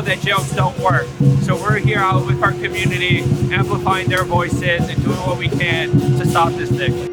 that jails don't work. So we're here out with our community, amplifying their voices and doing what we can to stop this thing.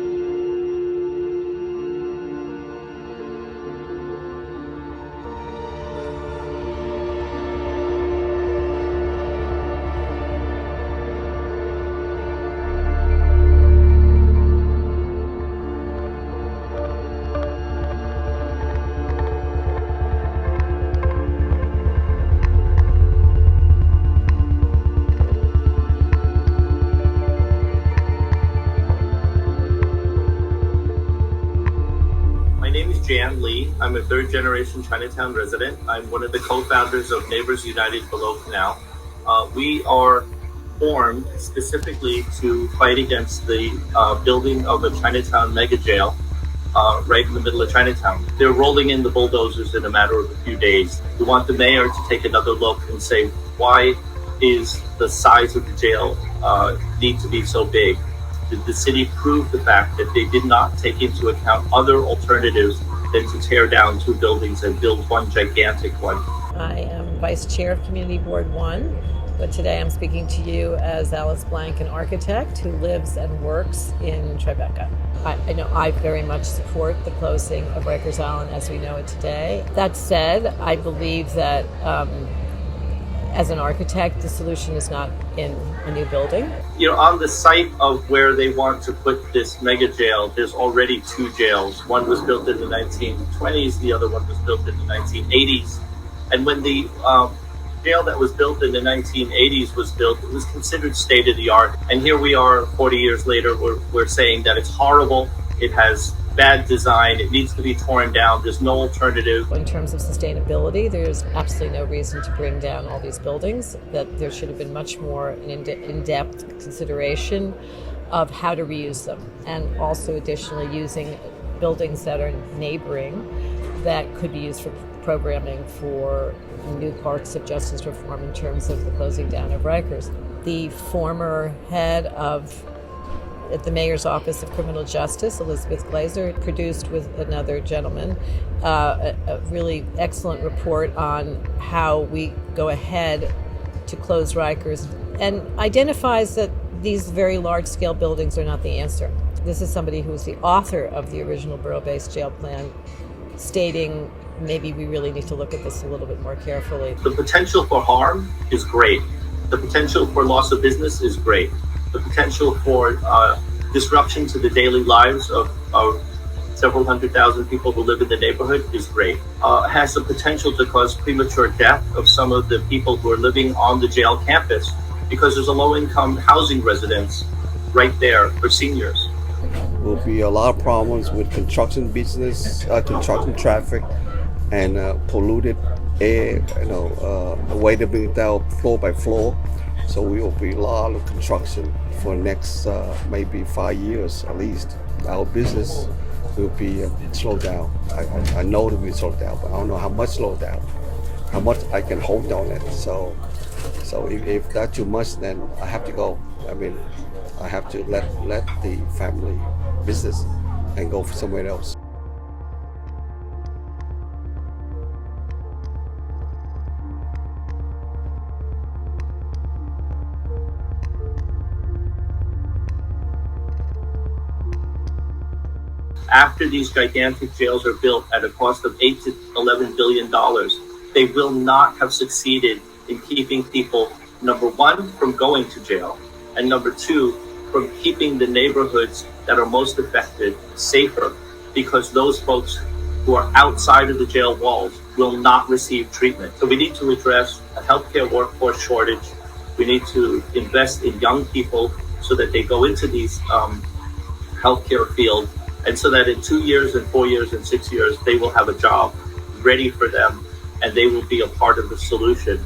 I'm a third-generation Chinatown resident. I'm one of the co-founders of Neighbors United Below Canal. We are formed specifically to fight against the building of a Chinatown mega jail right in the middle of Chinatown. They're rolling in the bulldozers in a matter of a few days. We want the mayor to take another look and say, why is the size of the jail need to be so big? Did the city prove the fact that they did not take into account other alternatives than to tear down two buildings and build one gigantic one? I am Vice Chair of Community Board 1, but today I'm speaking to you as Alice Blank, an architect who lives and works in Tribeca. I know I very much support the closing of Rikers Island as we know it today. That said, I believe that as an architect, the solution is not in a new building. You know, on the site of where they want to put this mega jail, there's already two jails. One was built in the 1920s, the other one was built in the 1980s. And when the jail that was built in the 1980s was built, it was considered state of the art. And here we are 40 years later, we're saying that it's horrible, it has bad design, it needs to be torn down, there's no alternative. In terms of sustainability, there's absolutely no reason to bring down all these buildings, that there should have been much more in-depth consideration of how to reuse them, and also additionally using buildings that are neighboring that could be used for programming for new parts of justice reform in terms of the closing down of Rikers. The former head of at the Mayor's Office of Criminal Justice, Elizabeth Glazer, produced with another gentleman a really excellent report on how we go ahead to close Rikers, and identifies that these very large-scale buildings are not the answer. This is somebody who was the author of the original borough-based jail plan, stating maybe we really need to look at this a little bit more carefully. The potential for harm is great. The potential for loss of business is great. The potential for disruption to the daily lives of several 100,000 people who live in the neighborhood is great. Has the potential to cause premature death of some of the people who are living on the jail campus because there's a low-income housing residence right there for seniors. Will be a lot of problems with construction business, construction traffic, and polluted air, the way to bring it down floor by floor. So we will be a lot of construction for the next maybe 5 years at least. Our business will be slowed down. I know it will be slowed down, but I don't know how much slowed down, how much I can hold on it. So if that's too much, then I have to go. I mean, I have to let the family business and go for somewhere else. After these gigantic jails are built at a cost of $8 to $11 billion, they will not have succeeded in keeping people, number one, from going to jail, and number two, from keeping the neighborhoods that are most affected safer, because those folks who are outside of the jail walls will not receive treatment. So we need to address a healthcare workforce shortage. We need to invest in young people so that they go into these healthcare field, and so that in 2 years and 4 years and 6 years, they will have a job ready for them, and they will be a part of the solution